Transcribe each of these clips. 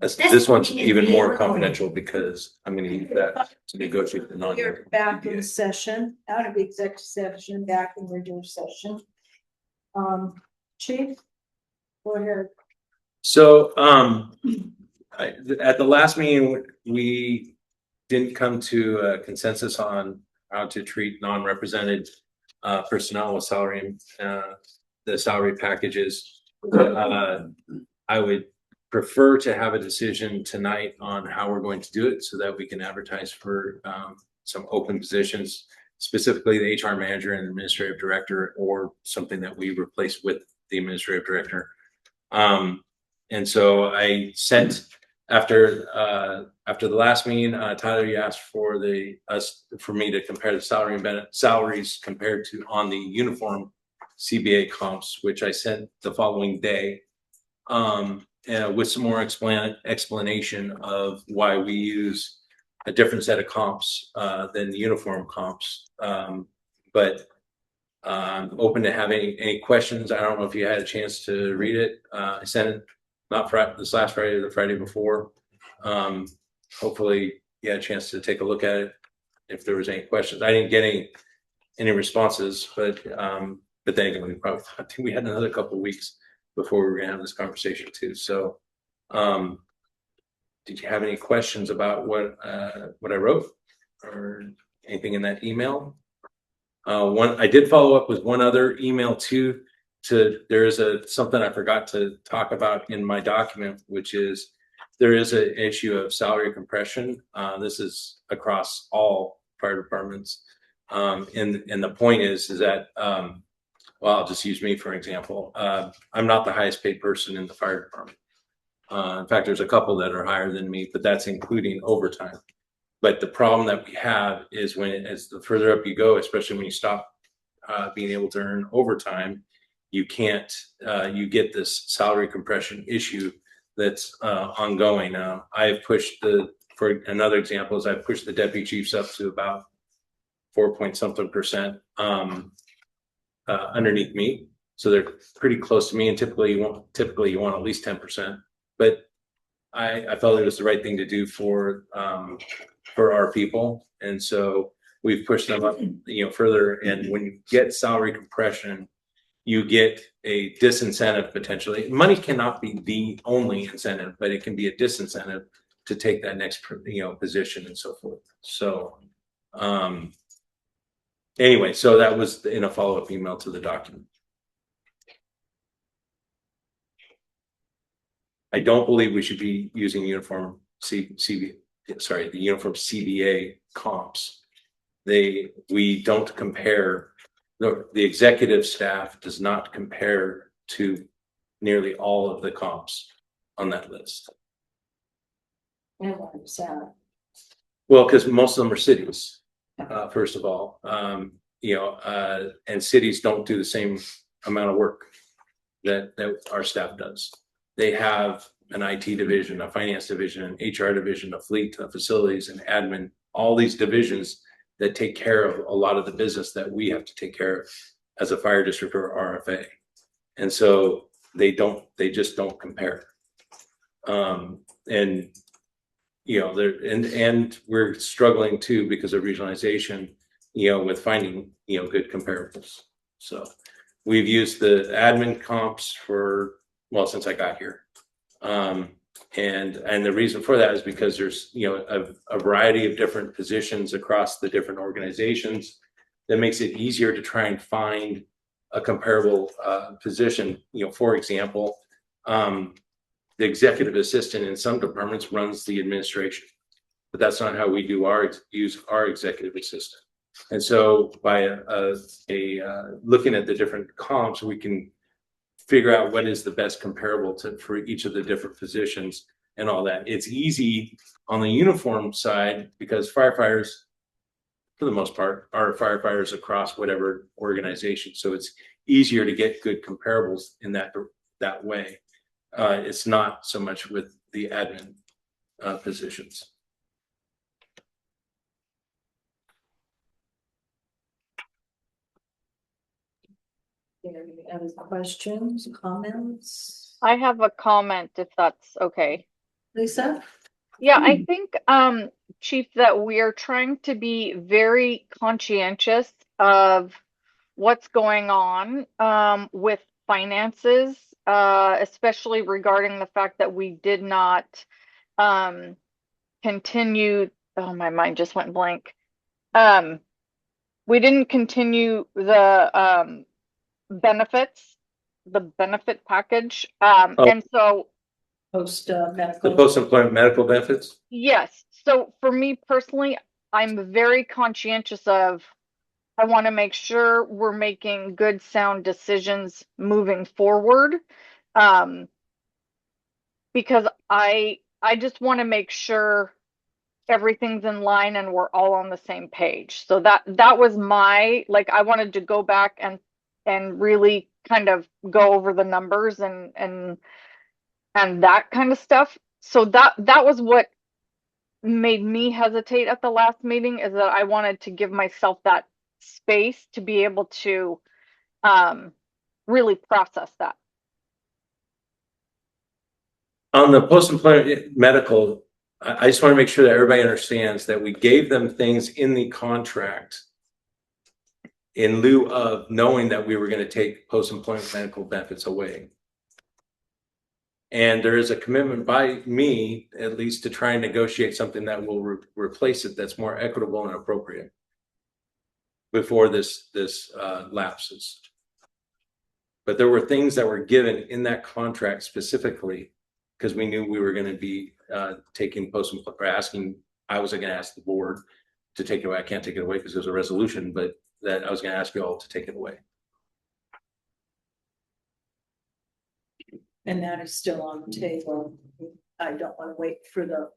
This one's even more confidential because I'm going to use that to negotiate the non. You're back in session, out of executive session, back in regular session. Chief, go ahead. So, at the last meeting, we didn't come to a consensus on how to treat non-represented personnel with salary, the salary packages. I would prefer to have a decision tonight on how we're going to do it so that we can advertise for some open positions, specifically the HR manager and administrative director, or something that we replace with the administrative director. And so I sent after the last meeting, Tyler, you asked for me to compare the salaries compared to on the uniform CBA comps, which I sent the following day, with some more explanation of why we use a different set of comps than the uniform comps. But I'm open to having any questions. I don't know if you had a chance to read it. I sent it not this last Friday, the Friday before. Hopefully you had a chance to take a look at it. If there was any questions, I didn't get any responses, but then again, I think we had another couple of weeks before we were gonna have this conversation too. So, did you have any questions about what I wrote or anything in that email? I did follow up with one other email too. There is something I forgot to talk about in my document, which is there is an issue of salary compression. This is across all fire departments. And the point is that, well, I'll just use me for example. I'm not the highest paid person in the fire department. In fact, there's a couple that are higher than me, but that's including overtime. But the problem that we have is as the further up you go, especially when you stop being able to earn overtime, you can't, you get this salary compression issue that's ongoing. I've pushed for another example is I've pushed the deputy chiefs up to about 4-point-something% underneath me. So they're pretty close to me, and typically you want at least 10%. But I felt it was the right thing to do for our people, and so we've pushed them up, further. And when you get salary compression, you get a disincentive potentially. Money cannot be the only incentive, but it can be a disincentive to take that next, position and so forth. So, anyway, so that was in a follow-up email to the document. I don't believe we should be using uniform the uniform CBA comps. We don't compare. The executive staff does not compare to nearly all of the comps on that list. Well, because most of them are cities, first of all, and cities don't do the same amount of work that our staff does. They have an IT division, a finance division, an HR division, a fleet, a facilities, and admin, all these divisions that take care of a lot of the business that we have to take care of as a fire district or RFA. And so they just don't compare. And we're struggling too because of regionalization, with finding, good comparables. So we've used the admin comps since I got here. And the reason for that is because there's, a variety of different positions across the different organizations that makes it easier to try and find a comparable position. For example, the executive assistant in some departments runs the administration, but that's not how we use our executive assistant. And so by looking at the different comps, we can figure out what is the best comparable for each of the different positions and all that. It's easy on the uniform side because firefighters, for the most part, are firefighters across whatever organization. So it's easier to get good comparables in that way. It's not so much with the admin positions. Any other questions, comments? I have a comment if that's okay. Lisa? Yeah, I think, Chief, that we are trying to be very conscientious of what's going on, with finances, especially regarding the fact that we did not, um, continue, oh, my mind just went blank. We didn't continue benefits, the benefit package. Oh. And so, Post The medical. post-employment medical benefits? yes. So for me personally, I'm very conscientious of, I want to make sure we're making good, sound decisions moving forward. Um, because I just want to make sure everything's in line and we're all on the same page. So that was my, like, I wanted to go back and really kind of go over the numbers and that kind of stuff. So that was what made me hesitate at the last meeting, is that I wanted to give myself that space to be able to really process that. On the post-employment medical, I just want to make sure that everybody understands that we gave them things in the contract in lieu of knowing that we were going to take post-employment medical benefits away. And there is a commitment by me, at least, to try and negotiate something that will replace it, that's more equitable and appropriate before this lapses. But there were things that were given in that contract specifically because we knew we were going to be taking post-employment, or asking, I was going to ask the board to take it away. I can't take it away because there's a resolution, but that I was going to ask you all to take it away. And that is still on the table. I don't want to wait for the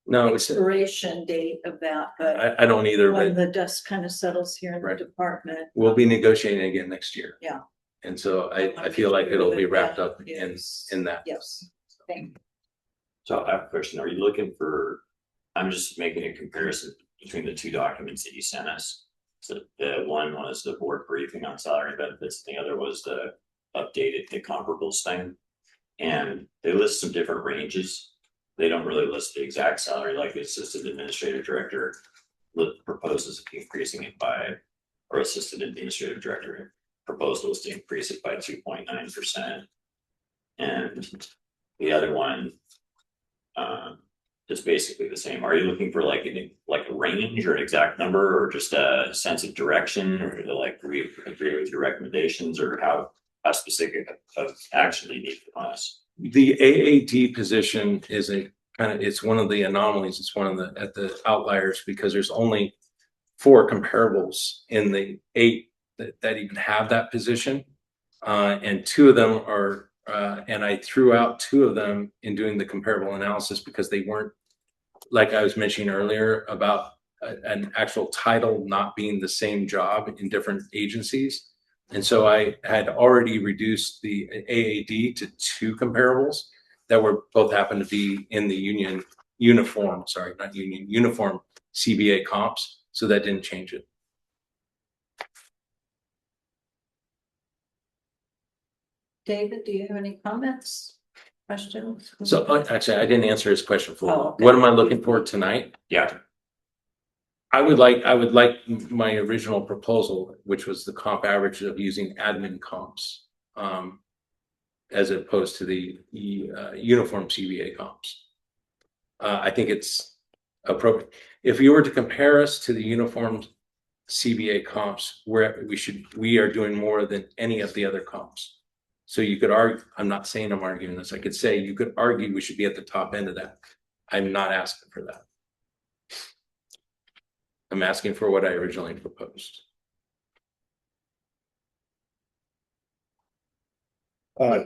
No, it's, expiration date of that, but I don't either, when but the dust kind of settles here in the Right. department. we'll be negotiating again next year. Yeah. And so wanna I make feel like sure it'll be that wrapped that up is- in that. Yes, thank you. So I have a question. Are you looking for, I'm just making a comparison between the two documents that you sent us. So the one was the board briefing on salary benefits, and the other was the updated, the comparables thing. And they list some different ranges. They don't really list the exact salary, like the assistant administrative director proposes increasing it by, or assistant administrative director proposal is to increase it by 2.9%. And the other one is basically the same. Are you looking for like a range or an exact number, or just a sense of direction, or to like agree with your recommendations, or how specific of action do you need from us? The AAD position is a kind of, it's one of the anomalies. It's one of the outliers because there's only 4 comparables in the 8 that even have that position. And 2 of them are, and I threw out 2 of them in doing the comparable analysis because they weren't, like I was mentioning earlier, about an actual title not being the same job in different agencies. And so I had already reduced the AAD to 2 comparables that were both happened to be in the uniform CBA comps. So that didn't change it. David, do you have any comments, questions? So actually, I didn't answer his question fully. Oh, okay. What am I looking for tonight? Yeah. I would like my original proposal, which was the comp average of using admin comps, as opposed to the uniform CBA comps. I think it's appropriate. If you were to compare us to the uniform CBA comps, we are doing more than any of the other comps. So you could argue, I'm not saying I'm arguing this, I could say you could argue we should be at the top end of that. I'm not asking for that. I'm asking for what I originally proposed.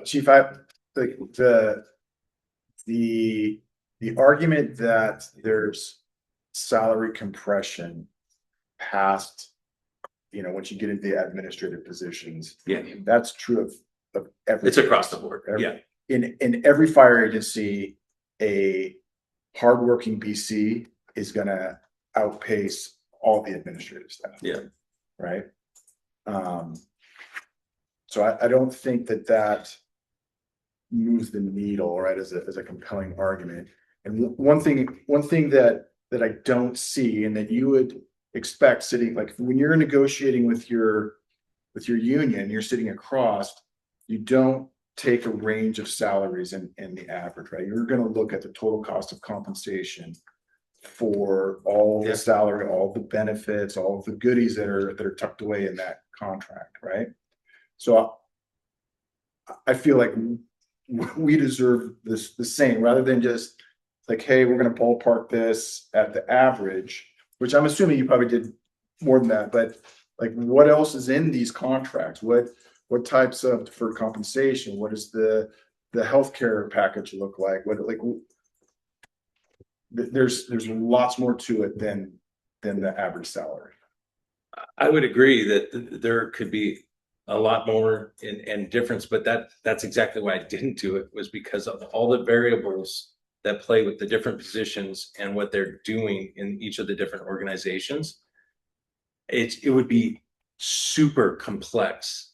Chief, the argument that there's salary compression past, once you get into the administrative positions. Yeah. That's true of every. It's across the board. Yeah. In every fire agency, a hardworking BC is gonna outpace all the administrative staff. Yeah. Right. So I don't think that moves the needle, right, as a compelling argument. And one thing that I don't see and that you would expect sitting, like when you're negotiating with your union, you're sitting across, you don't take a range of salaries and the average, right? You're gonna look at the total cost of compensation for all Yeah. the salary, all the benefits, all the goodies that are tucked away in that contract, right? So I feel like we deserve this the same, rather than just like, hey, we're gonna ballpark this at the average, which I'm assuming you probably did more than that, but like what else is in these contracts? What types of deferred compensation? What does the healthcare package look like? What like there's lots more to it than the average salary. I would agree that there could be a lot more in difference, but that's exactly why I didn't do it, was because of all the variables that play with the different positions and what they're doing in each of the different organizations. It would be super complex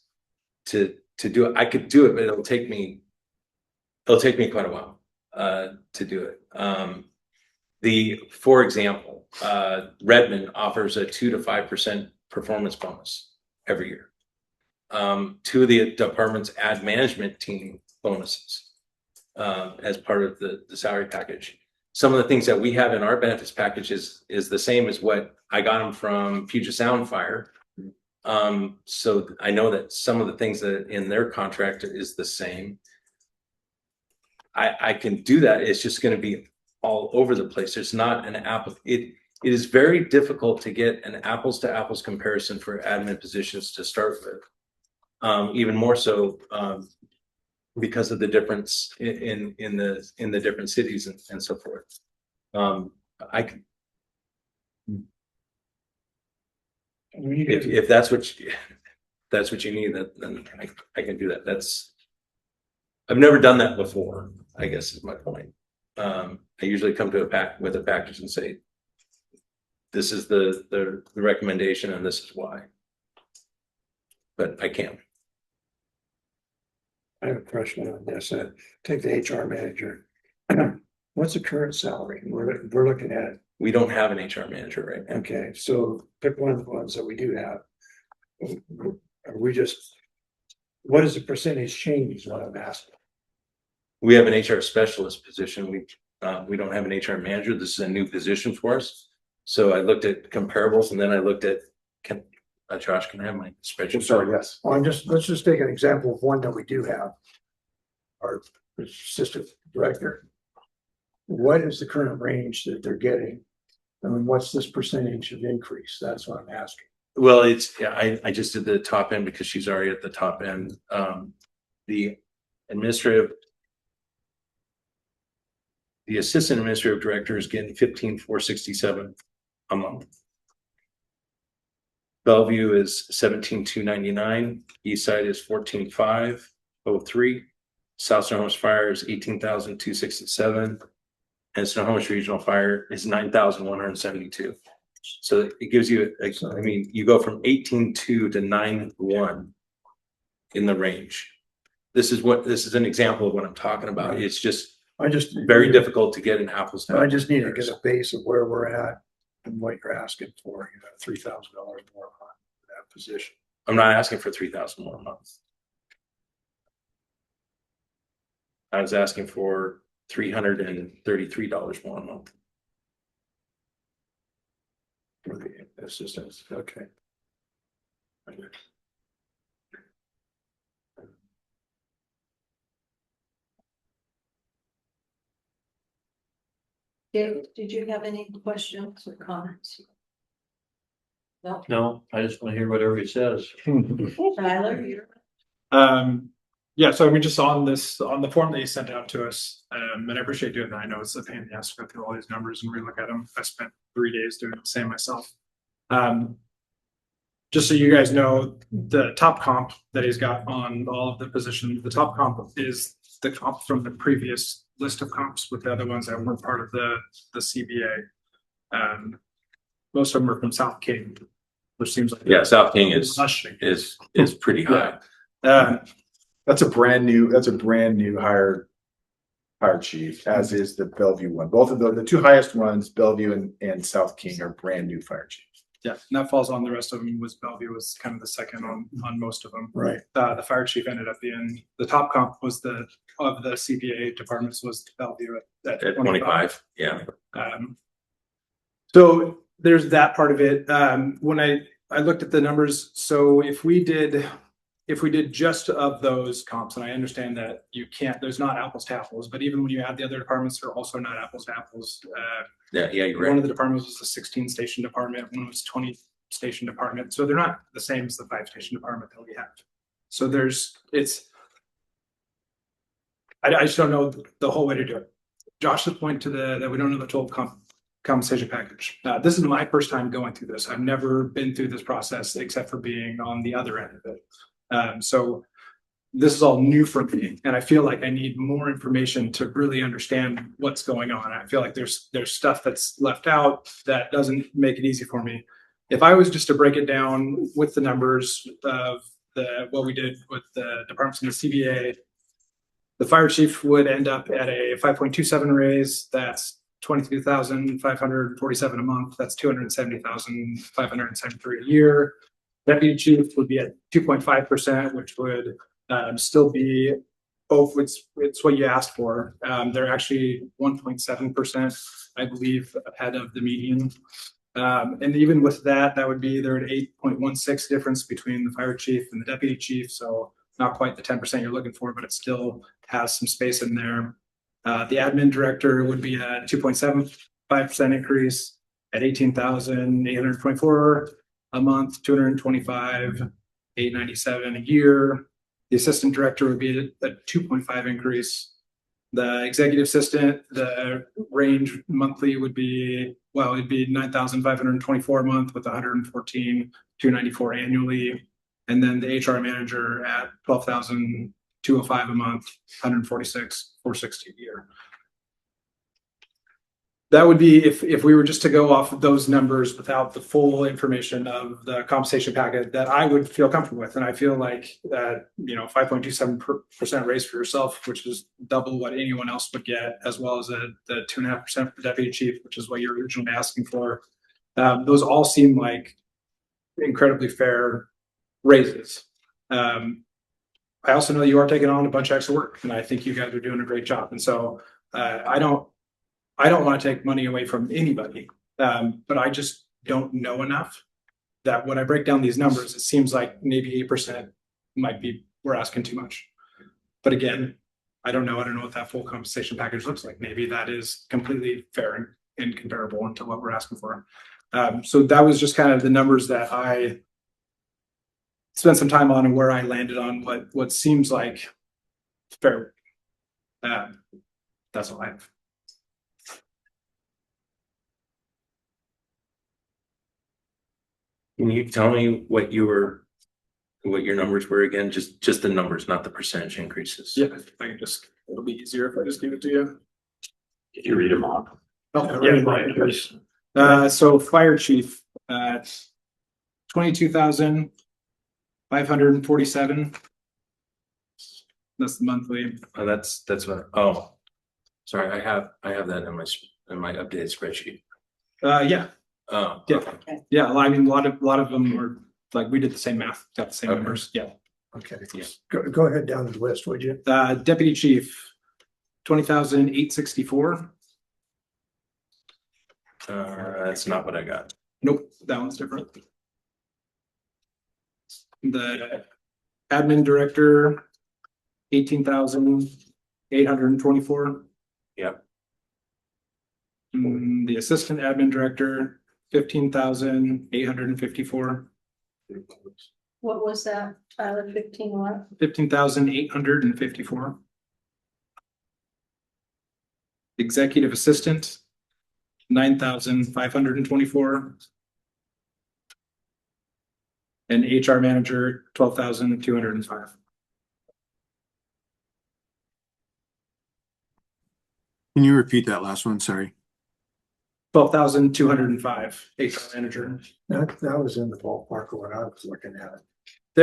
to do it. I could do it, but it'll take me quite a while to do it. For example, Redmond offers a 2 to 5% performance bonus every year. Two of the departments add management team bonuses as part of the salary package. Some of the things that we have in our benefits package is the same as what I got them from Puget Sound Fire. So I know that some of the things that in their contract is the same. I can do that. It's just going to be all over the place. There's not an apple. It is very difficult to get an apples to apples comparison for admin positions to start with. Even more so because of the difference in the different cities and so forth. I can, if that's what you need, then I can do that. I've never done that before, I guess is my point. I usually come to with a package and say, this is the recommendation and this is why. But I can't. I have a question on this. Take the HR manager. What's the current salary? We're looking at, We don't have an HR manager right now. okay, so pick one of the ones that we do have. Are we just, what is the percentage change is what I'm asking. We have an HR specialist position. We don't have an HR manager. This is a new position for us. So I looked at comparables and then I looked at, Josh, can I have my spreadsheet? Sorry, yes. Well, let's just take an example of one that we do have. Our assistant director. What is the current range that they're getting? I mean, what's this percentage of increase? That's what I'm asking. Well, I just did the top end because she's already at the top end. The assistant administrative director is getting $15,467 a month. Bellevue is $17,299. Eastside is $14,503. South Snohomish Fire is $18,267. And Snohomish Regional Fire is $9,172. So it gives you, I mean, you go from 18.2 to 9.1 in the range. This is an example of what I'm talking about. Right. It's just I just very difficult to get an apples to I just need to apples get a base of where we're at and what you're asking for, $3,000 more on that position. I'm not asking for $3,000 more a month. I was asking for $333 more a month. For the assistants, okay. Dave, did you have any questions or comments? No, No, I just want to hear what everybody says. Tyler, you're. Yeah, so I mean, just on the form that you sent out to us, and I appreciate doing that. I know it's a pain in the ass to go through all these numbers and relook at them. I spent 3 days doing the same myself. Just so you guys know, the top comp that he's got on all of the positions, the top comp is the comp from the previous list of comps with the other ones that were part of the CBA. Most of them are from South King, which seems like South King is pretty high. That's a brand new hire fire chief, as is the Bellevue one. Both of the two highest ones, Bellevue and South King, are brand new fire chiefs. Yeah, and that falls on the rest of them. Was Bellevue was kind of the second on most of them. Right. The fire chief ended up being the top comp was of the CPA departments was Bellevue at At 25, yeah. So there's that part of it. When I looked at the numbers, so if we did just of those comps, and I understand that there's not apples to apples, but even when you add the other departments, they're also not apples to apples. Yeah, you're One right. of the departments was a 16 station department, one was 20 station department. So they're not the same as the 5 station department that we have. So I just don't know the whole way to do it. Josh's point that we don't know the total compensation package. This is my first time going through this. I've never been through this process except for being on the other end of it. So this is all new for me, and I feel like I need more information to really understand what's going on. I feel like there's stuff that's left out that doesn't make it easy for me. If I was just to break it down with the numbers of what we did with the departments in the CBA, the fire chief would end up at a 5.27 raise. That's 22,547 a month. That's 270,573 a year. Deputy chief would be at 2.5%, which would still be it's what you asked for. They're actually 1.7%, I believe, ahead of the median. And even with that would be there an 8.16 difference between the fire chief and the deputy chief. So not quite the 10% you're looking for, but it still has some space in there. The admin director would be at 2.75% increase at 18,824 a month, 225,897 a year. The assistant director would be at 2.5 increase. The executive assistant, the range monthly would be, it'd be 9,524 a month with 114,294 annually. And then the HR manager at 12,205 a month, 146,460 a year. That would be if we were just to go off of those numbers without the full information of the compensation packet that I would feel comfortable with. And I feel like that, 5.27% raise for yourself, which is double what anyone else would get, as well as the 2.5% for deputy chief, which is what you're originally asking for. Those all seem like incredibly fair raises. I also know you are taking on a bunch of extra work, and I think you guys are doing a great job. And so I don't want to take money away from anybody, but I just don't know enough that when I break down these numbers, it seems like maybe 8% we're asking too much. But again, I don't know what that full compensation package looks like. Maybe that is completely fair and comparable to what we're asking for. So that was just kind of the numbers that I spent some time on and where I landed on what seems like fair. That's all I have. Can you tell me what your numbers were again? Just the numbers, not the percentage increases. Yeah, it'll be easier if I just give it to you. Did you read them off? Oh, yeah, right. So fire chief at 22,547. That's the monthly. That's what. Sorry, I have that in my updated spreadsheet. Yeah. Oh, Yeah. okay. Yeah. Well, I mean, a lot of them were like we did the same math, got the same Okay. numbers. Yeah. Okay, Yeah. go ahead down the list, would you? Deputy chief, 20,864. That's not what I got. Nope, that one's different. The admin director, 18,824. Yep. The assistant admin director, 15,854. What was that, Tyler, 15 what? 15,854. Executive assistant, 9,524. And HR manager, 12,205. Can you repeat that last one? Sorry. 12,205 HR manager. That was in the ballpark of what I was looking at.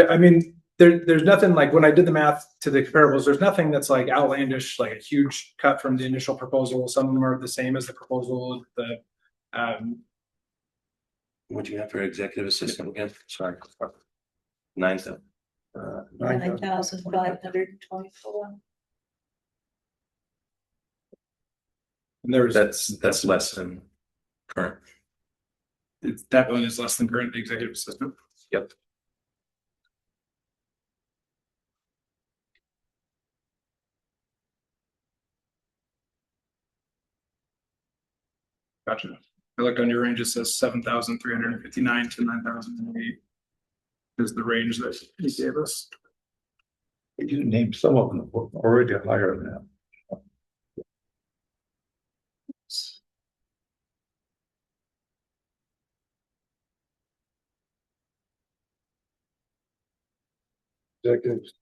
I mean, there's nothing like when I did the math to the comparables, there's nothing that's like outlandish, like a huge cut from the initial proposal. Some of them are the same as the proposal, What do you have for executive assistant again? Sorry. 9,000. 9,524. and there's, That's less than current. that one is less than current executive assistant. Yep. Gotcha. I looked on your range, it says 7,359 to 9,008 is the range that he gave us. You named some of them already higher than that. Executives.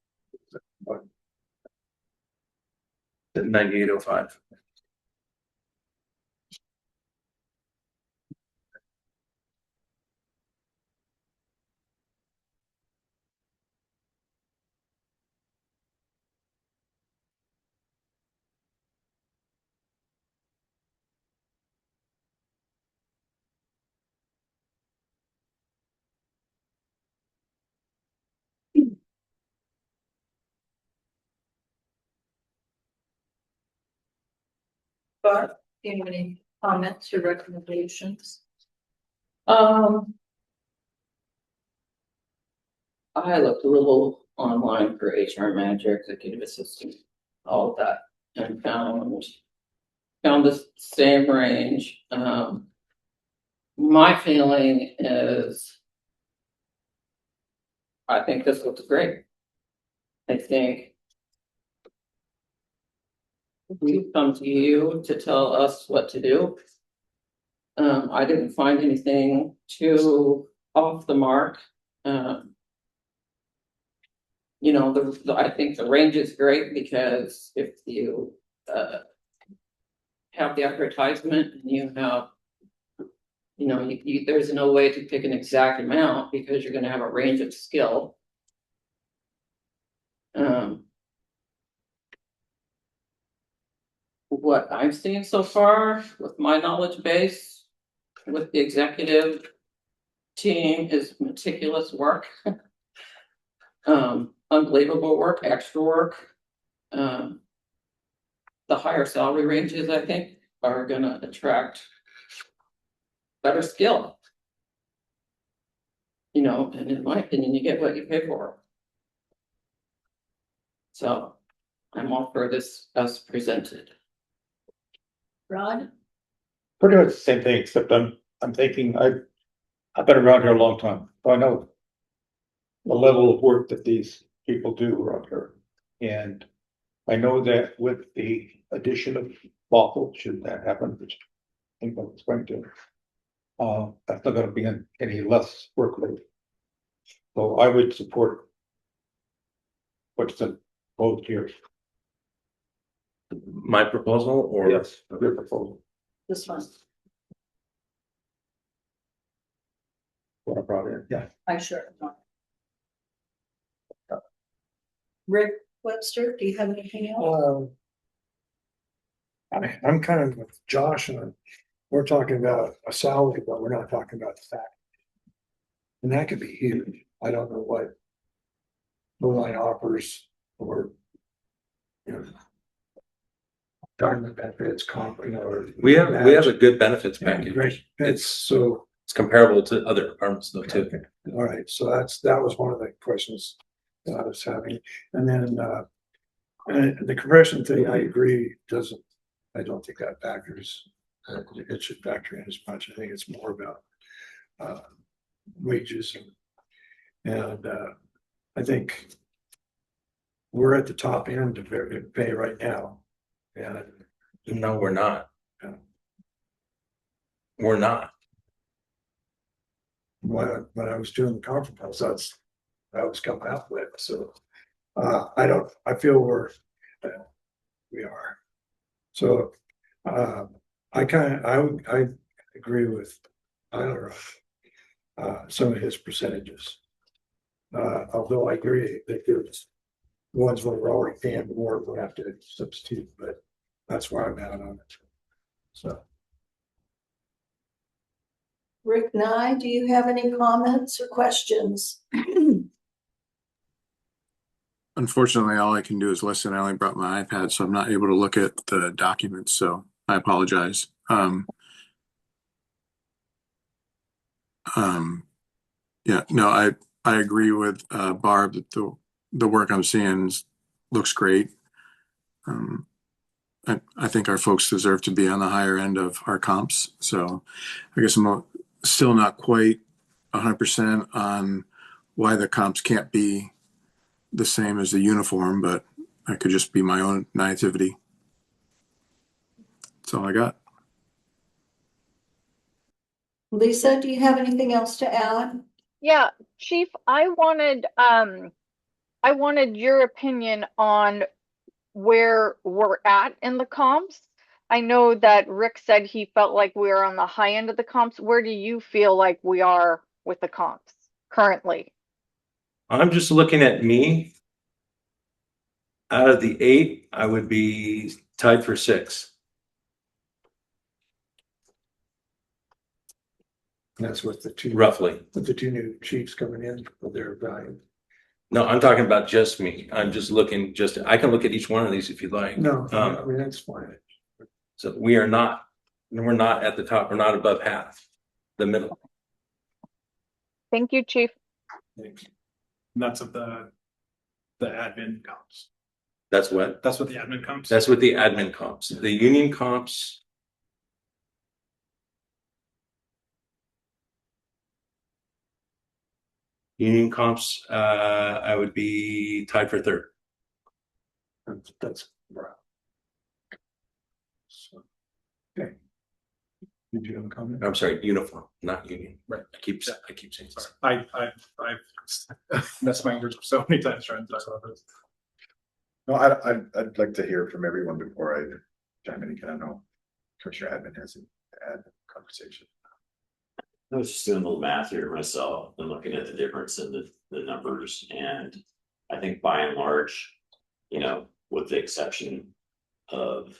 9805. Barb, do you have any comments or recommendations? I looked a little online for HR manager, executive assistant, all of that, and found the same range. My feeling is I think this looks great. I think we've come to you to tell us what to do. I didn't find anything too off the mark. You know, I think the range is great because if you have the advertisement and you have, you know, there's no way to pick an exact amount because you're going to have a range of skill. What I've seen so far with my knowledge base with the executive team is meticulous work. Unbelievable work, extra work. The higher salary ranges, I think, are gonna attract better skill. You know, and in my opinion, you get what you pay for. So I'm all for this as presented. Rod? Pretty much the same thing, except I'm thinking I've been around here a long time, so I know the level of work that these people do around here. And I know that with the addition of Bothell, should that happen, which I think it's going to, that's not gonna be any less workload. So I would support what's the vote here. My proposal or? Yes, your proposal. This one, What I brought in, yeah. I sure. Rick Webster, do you have anything else? I'm kind of with Josh, and we're talking about a salary, but we're not talking about the fact. And that could be huge. I don't know what Blue Line offers or, you know, government benefits, comp, you know, or. We have a good benefits Yeah, package. great. It's So, it's comparable to other departments though too. okay, all right, so that was one of the questions that I was having. And then, and the compression thing, I agree, I don't think that factors, it should factor in as much. I think it's more about wages and I think we're at the top end of pay right now. And No, we're not. Yeah. We're not. when I was doing the conference, that's what I was coming up with. So I feel we are. So I agree with Tyler on some of his percentages. Although I agree that there's ones where we're already paying more, we'll have to substitute, but that's where I'm at on it. So. Rick Nye, do you have any comments or questions? Unfortunately, all I can do is listen. I only brought my iPad, so I'm not able to look at the documents, so I apologize. Yeah, no, I agree with Barb that the work I'm seeing looks great. I think our folks deserve to be on the higher end of our comps. So I guess I'm still not quite 100% on why the comps can't be the same as the uniform, but that could just be my own naivety. That's all I got. Lisa, do you have anything else to add? Yeah, Chief, I wanted your opinion on where we're at in the comps. I know that Rick said he felt like we were on the high end of the comps. Where do you feel like we are with the comps currently? I'm just looking at me. Out of the 8, I would be tied for 6. That's with the two, Roughly. with the 2 new chiefs coming in with their value. No, I'm talking about just me. I'm just looking, I can look at each one of these if you'd like. No, I mean, that's fine. So we're not at the top. We're not above half, the middle. Thank you, Chief. And that's of the admin comps. That's what? That's what the admin comps. That's what the admin comps. The union comps. Union comps, I would be tied for 3rd. That's right. So, okay. Did you have a comment? I'm sorry, uniform, not union. Right. I keep saying this. I've messed my words up so many times trying to talk about this. No, I'd like to hear from everyone before I chime in again. I know Commissioner Admin has to add conversation. I was just doing a little math here myself and looking at the difference in the numbers, and I think by and large, you know, with the exception of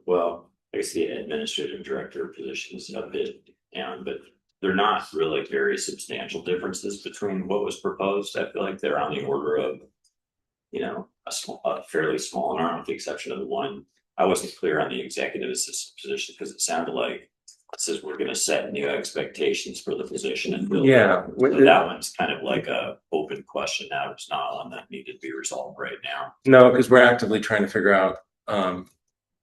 well, I guess the administrative director position is a bit down, but they're not really very substantial differences between what was proposed. I feel like they're on the order of, you know, a fairly small amount, with the exception of the one. I wasn't clear on the executive assistant position because it sounded like it says we're going to set new expectations for the position and build. Yeah, So that one's kind of like a open question now. It's not one that needed to be resolved right now. No, because we're actively trying to figure out,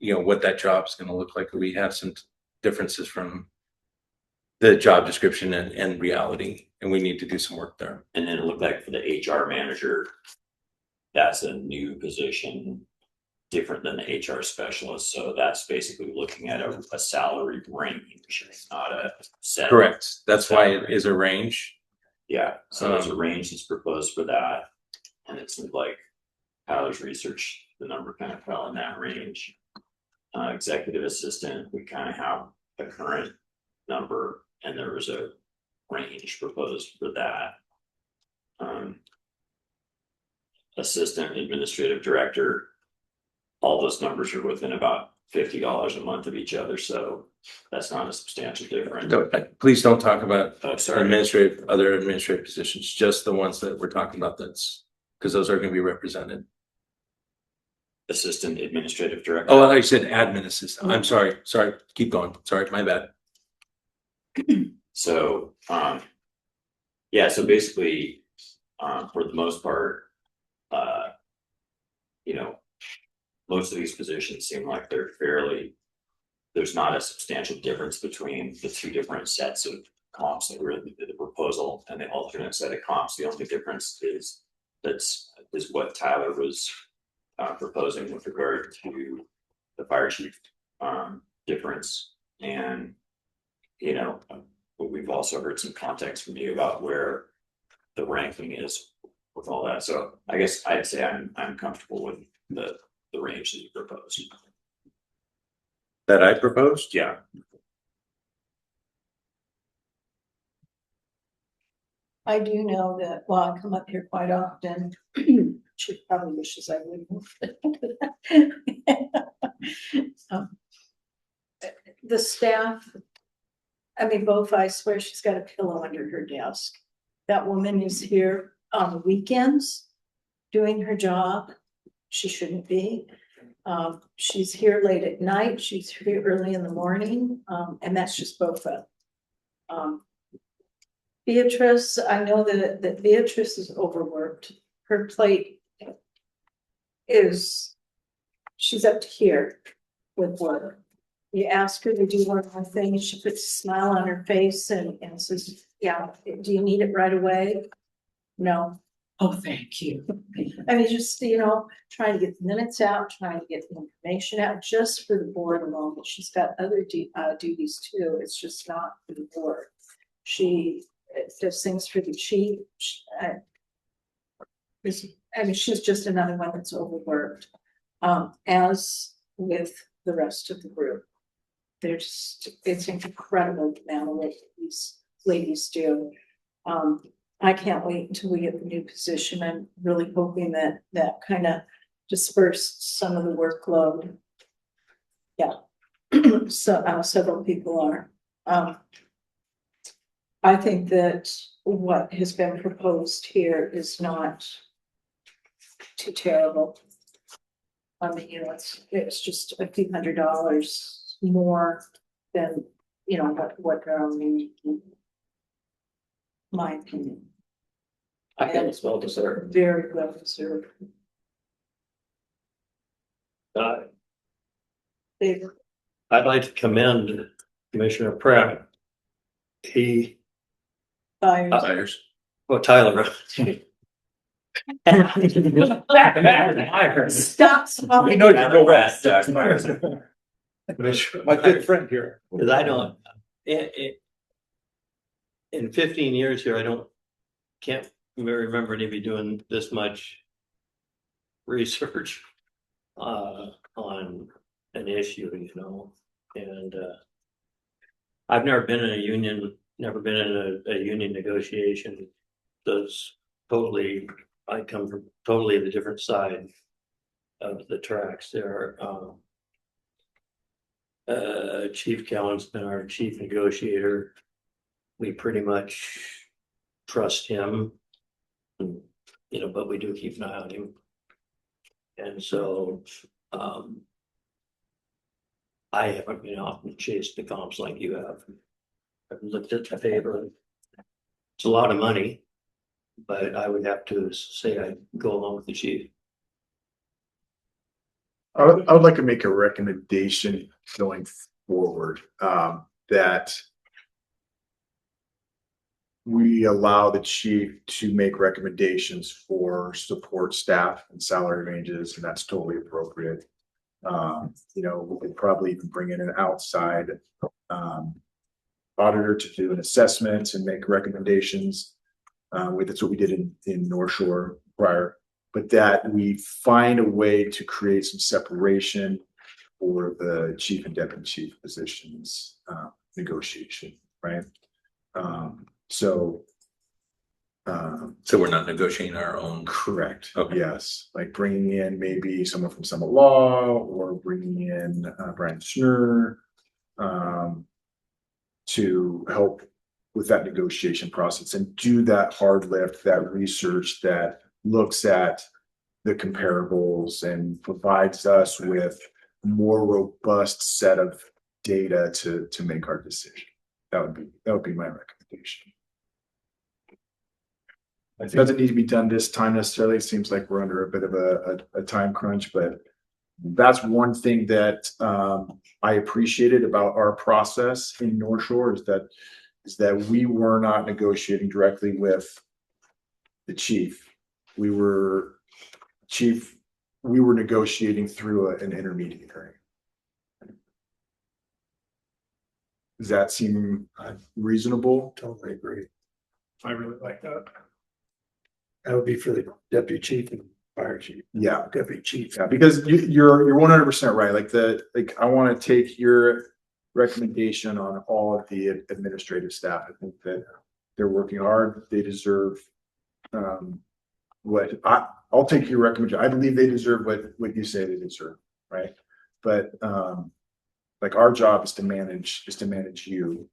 what that job is going to look like. We have some differences from the job description and reality, and we need to do some work there. And then it looked like for the HR manager, that's a new position, different than the HR specialist. So that's basically looking at a salary range, not a set. Correct. That's why it is a range. Yeah, so there's a range that's proposed for that. And it seemed like Tyler's research, the number kind of fell in that range. Executive assistant, we kind of have a current number, and there was a range proposed for that. Assistant administrative director, all those numbers are within about $50 a month of each other, so that's not a substantial difference. Please don't talk about Sorry. other administrative positions, just the ones that we're talking about. That's because those are going to be represented. Assistant administrative director. Oh, I said admin assistant. I'm sorry. Keep going. Sorry, my bad. So, yeah, so basically, for the most part, most of these positions seem like there's not a substantial difference between the 2 different sets of comps that were in the proposal and the alternate set of comps. The only difference is what Tyler was proposing with regard to the fire chief difference. And we've also heard some context from you about where the ranking is with all that. So I guess I'd say I'm comfortable with the range that you proposed. That I proposed? Yeah. I do know that, well, I come up here quite often. She probably wishes I wouldn't. Um, The staff, I mean, both, I swear she's got a pillow under her desk. That woman is here on the weekends doing her job. She shouldn't be. She's here late at night. She's here early in the morning. And that's just both of them. Beatrice, I know that Beatrice is overworked. Her plate is, she's up to here with work. You ask her to do one more thing, she puts a smile on her face and says, yeah, do you need it right away? No. Oh, thank you. I mean, just, trying to get the minutes out, trying to get the information out just for the board alone. But she's got other duties too. It's just not for the board. She does things for the chief. I mean, she's just another one that's overworked. As with the rest of the group. It's incredible now what these ladies do. I can't wait until we get the new position. I'm really hoping that kind of dispersed some of the workload. Yeah. So several people are. I think that what has been proposed here is not too terrible. I mean, it's just a few $100s more than, what they're only, my opinion. I think it's well deserved. Very well deserved. Favor. I'd like to commend Commissioner Pratt. He, Fires. Tyler. Stop smoking. know you go rest. My good friend here. Because I don't, in 15 years here, can't remember anybody doing this much research on an issue, and I've never been in a union, never been in a union negotiation. I come from totally the different side of the tracks there. Chief Callan's been our chief negotiator. We pretty much trust him, but we do keep an eye on him. And so, I haven't been out and chased the comps like you have. I've looked at the paper. It's a lot of money, but I would have to say I go along with the chief. I would like to make a recommendation going forward, that we allow the chief to make recommendations for support staff and salary ranges, and that's totally appropriate. We could probably even bring in an outside auditor to do an assessment and make recommendations. That's what we did in North Shore prior, but that we find a way to create some separation for the chief and deputy chief positions negotiation, right? So we're not negotiating our own. correct. Okay. Yes, like bringing in maybe someone from Summit Law or bringing in Brian Schnur to help with that negotiation process and do that hard lift, that research that looks at the comparables and provides us with a more robust set of data to make our decision. That would be my recommendation. It doesn't need to be done this time necessarily. It seems like we're under a bit of a time crunch, but that's one thing that I appreciated about our process in North Shore is that we were not negotiating directly with the chief. We were negotiating through an intermediary. Does that seem reasonable? Totally agree. I really like that. That would be for the deputy chief and fire chief. Yeah, Deputy chief. yeah, because you're 100% right. Like I want to take your recommendation on all of the administrative staff. I think that They're working hard. They deserve, I'll take your recommendation. I believe they deserve what you say they deserve, right? But, like our job is to manage you.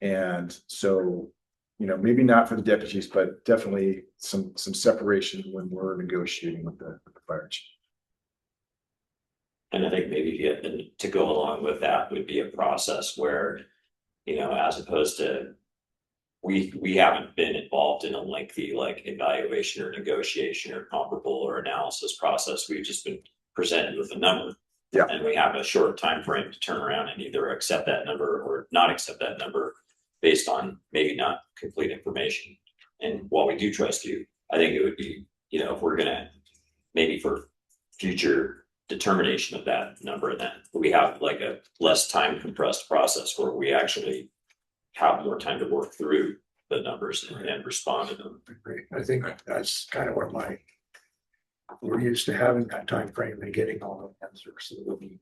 And so, maybe not for the deputies, but definitely some separation when we're negotiating with the fire chief. And I think maybe to go along with that would be a process where, as opposed to we haven't been involved in a lengthy like evaluation or negotiation or comparable or analysis process. We've just been presented with a number. Yeah. And we have a short time frame to turn around and either accept that number or not accept that number based on maybe not complete information. And while we do trust you, I think it would be, if we're gonna maybe for future determination of that number, then we have like a less time compressed process where we actually have more time to work through the numbers and respond to them. I think that's kind of what we're used to having that time frame and getting all the answers. So we'll be,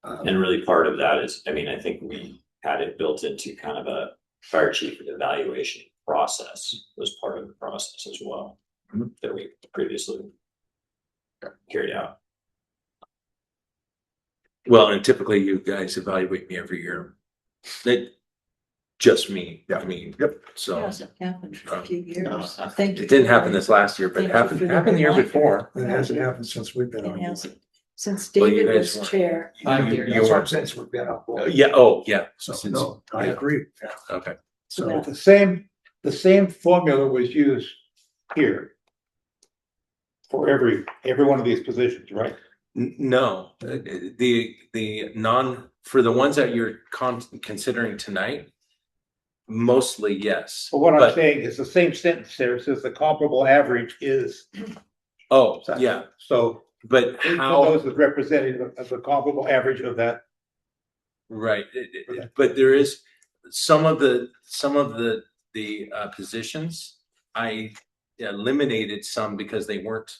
And really part of that is, I think we had it built into kind of a fire chief evaluation process was part of the process as well that we previously carried out. Well, and typically you guys evaluate me every year. Just me. Yeah. I mean, Yep. so Hasn't happened for a few years. no, Thank you. it didn't happen this last year, but it Thank you happened for the year reminder. before. it hasn't happened since we've been It on. board. hasn't, since Well, you David guys was weren't- chair. That's what I'm saying, since we've been on board. Yeah. Oh, yeah. So, Since- no, I yeah. agree. Okay. So So that- The same formula was used here. For every one of these positions, right? No, for the ones that you're considering tonight, mostly yes. But what I'm But- saying is the same sentence there. It says the comparable average is. Oh, yeah, So but each of how, those is representative of the comparable average of that. right, Okay. but there is some of the positions, I eliminated some because they weren't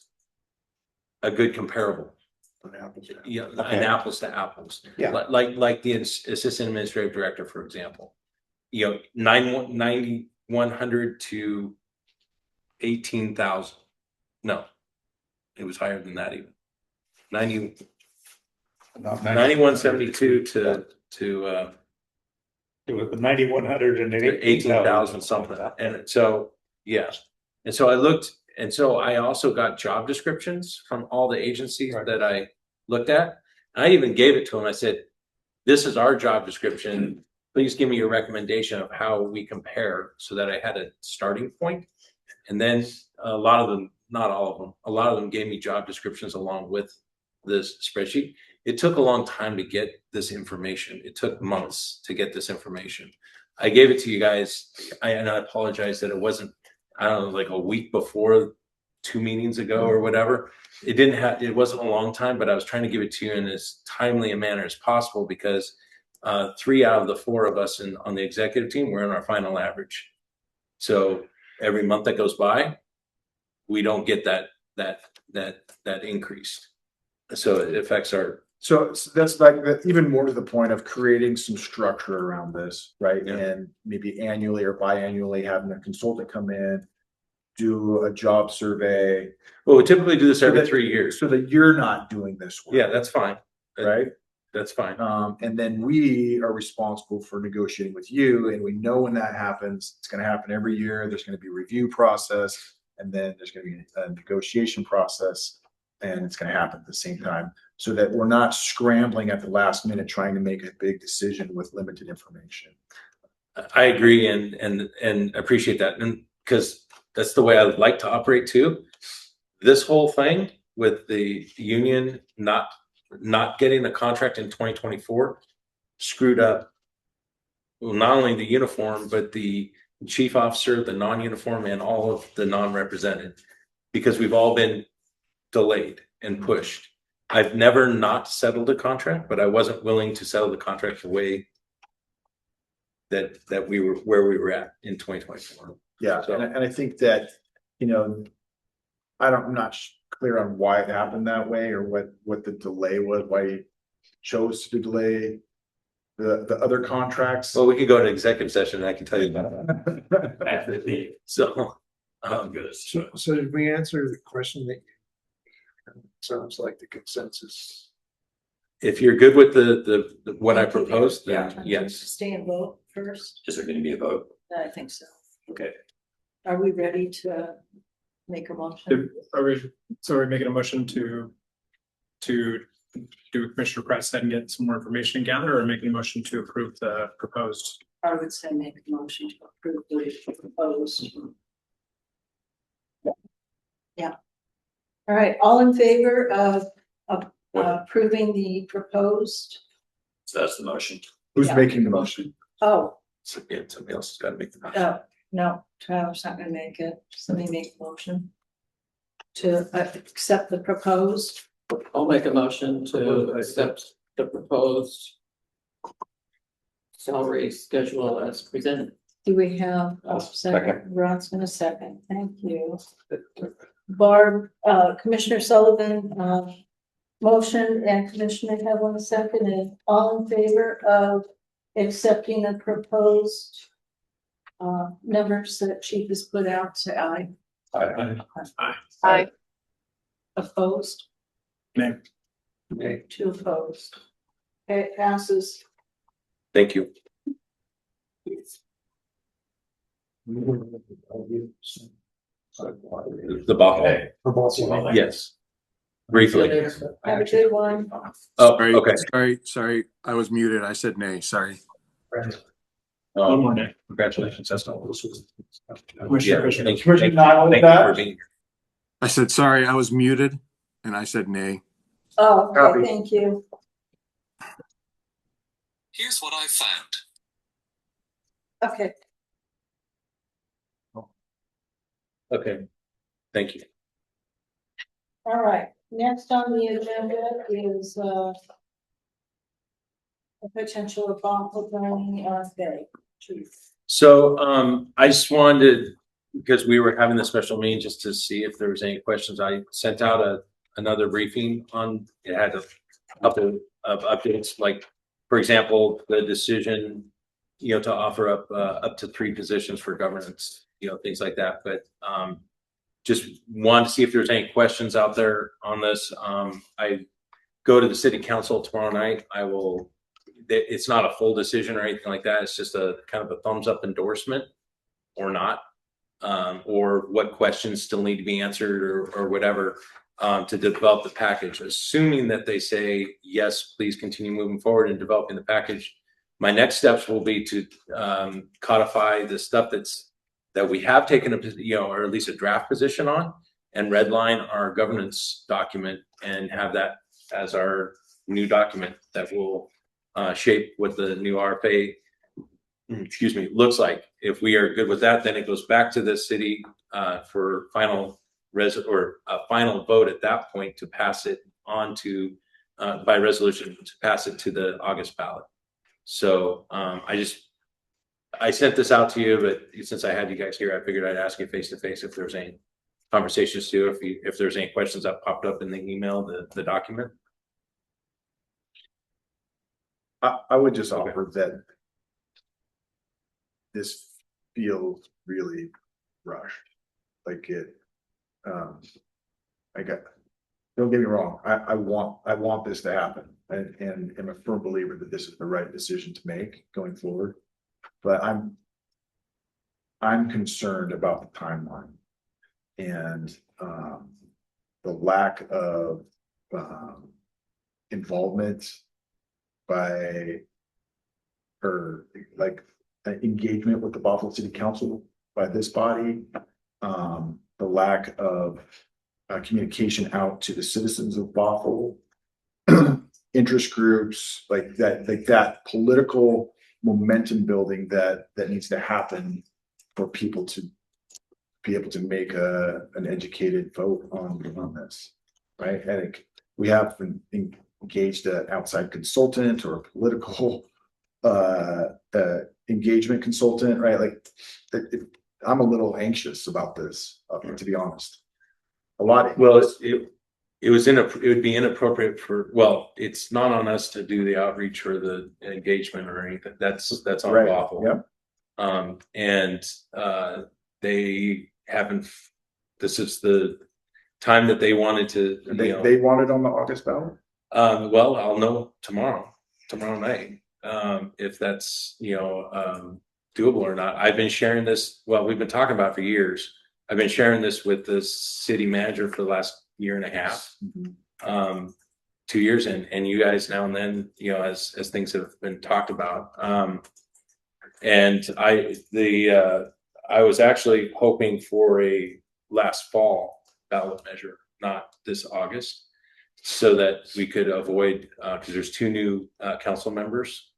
a good comparable. Yeah, Okay. an apples to apples. Yeah. Like the assistant administrative director, for example. 9,100 to 18,000. No, it was higher than that even. 9172 to It was 9,100 and 18,000 something. And so, yeah. And so I looked, and so I also got job descriptions from all the agencies Right. that I looked at. I even gave it to them. I said, this is our job description. Please give me your recommendation of how we compare so that I had a starting point. And then a lot of them, not all of them, a lot of them gave me job descriptions along with this spreadsheet. It took a long time to get this information. It took months to get this information. I gave it to you guys, and I apologize that it wasn't, I don't know, like a week before 2 meetings ago or whatever. It wasn't a long time, but I was trying to give it to you in as timely a manner as possible because 3 out of the 4 of us on the executive team were in our final average. So every month that goes by, we don't get that increase. So it affects our. So that's even more to the point of creating some structure around this, right? Yeah. And maybe annually or biannually having a consultant come in, do a job survey. Well, we typically do this So every that- 3 years. So that you're not doing this work. Yeah, that's fine. Right? That's fine. And then we are responsible for negotiating with you, and we know when that happens, it's gonna happen every year. There's gonna be a review process, and then there's gonna be a negotiation process, and it's gonna happen at the same time. So that we're not scrambling at the last minute trying to make a big decision with limited information. I agree and appreciate that. And because that's the way I would like to operate too. This whole thing with the union not getting the contract in 2024 screwed up. Well, not only the uniform, but the chief officer, the non-uniform, and all of the non-represented, because we've all been delayed and pushed. I've never not settled a contract, but I wasn't willing to settle the contract the way that we were where we were at in 2024. Yeah, So- and I think that, I'm not clear on why it happened that way or what the delay was, why he chose to delay the other contracts. Well, we could go to executive session and I can tell you about it. After the, So, good. So did we answer the question that sounds like the consensus? if you're good with the what I proposed, then yes. Stay and vote first. Is there gonna be a vote? I think so. Okay. Are we ready to make a motion? So we're making a motion to do Commissioner Press and get some more information and gather, or making a motion to approve the proposed? I would say make a motion to approve the proposed. Yeah. All right, all in favor of approving the proposed? So that's the motion. Who's Yeah. making the motion? Oh, So, yeah, somebody else has got to make the motion. no, Tyler's not gonna make it. Somebody make a motion to accept the proposed. I'll make a motion to accept the proposed salary schedule as presented. Do we have a second? Second. Ron's gonna second. Thank you. Barb, Commissioner Sullivan, motion, and Commissioner Hevlin second, and all in favor of accepting the proposed numbers that Chief has put out, say aye. I, Opposed? Nay. Okay. Two opposed. Okay, it passes. Thank you. The Buffalo. Yes. Briefly. Have a good one. Oh, Sorry, okay. sorry, I was muted. I said nay, sorry. One more day. Congratulations. That's not. Commissioner Yeah, Fisher. thank you. Commissioner Nile, Thank you that? for being here. I said, sorry, I was muted and I said nay. Oh, okay, Copy. thank you. Here's what I found. Okay, Okay. Thank you. all right. Next on the agenda is a potential of awful planning RFA. Chief. So I just wanted, because we were having the special meeting, just to see if there was any questions. I sent out another briefing on, it had a couple of updates, like, for example, the decision, to offer up to 3 positions for governance, things like that. But just wanted to see if there's any questions out there on this. I go to the city council tomorrow night. It's not a full decision or anything like that. It's just a kind of a thumbs up endorsement or not, or what questions still need to be answered or whatever, to develop the package. Assuming that they say, yes, please continue moving forward and developing the package. My next steps will be to codify the stuff that we have taken or at least a draft position on, and redline our governance document and have that as our new document that will shape what the new RFA, looks like. If we are good with that, then it goes back to the city for final final vote at that point to pass it on to by resolution to pass it to the August ballot. So I sent this out to you, but since I had you guys here, I figured I'd ask you face to face if there's any conversations too, if there's any questions that popped up in the email, the document. I would just offer that this feels really rushed. Like it, don't get me wrong, I want this to happen and am a firm believer that this is the right decision to make going forward. But I'm concerned about the timeline and the lack of involvement by or like engagement with the Buffalo City Council by this body, the lack of communication out to the citizens of Buffalo, interest groups, like that political momentum building that needs to happen for people to be able to make an educated vote on this, right? I think we have engaged an outside consultant or a political engagement consultant, right? Like I'm a little anxious about this, to be honest. A lot. Well, it would be inappropriate well, it's not on us to do the outreach or the engagement or anything. That's on Right, Waffle. yep. And they haven't, this is the time that they wanted to, And they want it on the August ballot? well, I'll know tomorrow night, if that's, doable or not. I've been sharing this, well, we've been talking about it for years. I've been sharing this with the city manager for the last year and a half. 2 years and you guys now and then, as things have been talked about. And I was actually hoping for a last fall ballot measure, not this August, so that we could avoid, because there's 2 new council members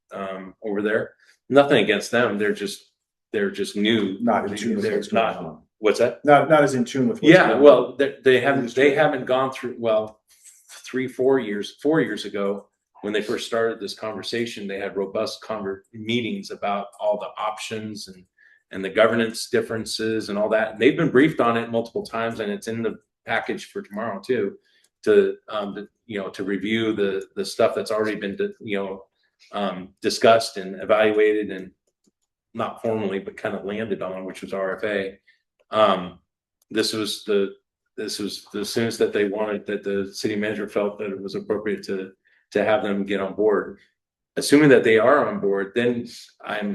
over there. Nothing against them, they're just new. Not in tune with They're what's going not. on. What's that? Not as in tune with. what's Yeah, going on. well, they haven't gone through, well, 4 years ago, when they first started this conversation, they had robust meetings about all the options and the governance differences and all that. And they've been briefed on it multiple times, and it's in the package for tomorrow too, to review the stuff that's already been discussed and evaluated and not formally, but kind of landed on, which was RFA. This was the soonest that they wanted, that the city manager felt that it was appropriate to have them get on board. Assuming that they are on board, then I'm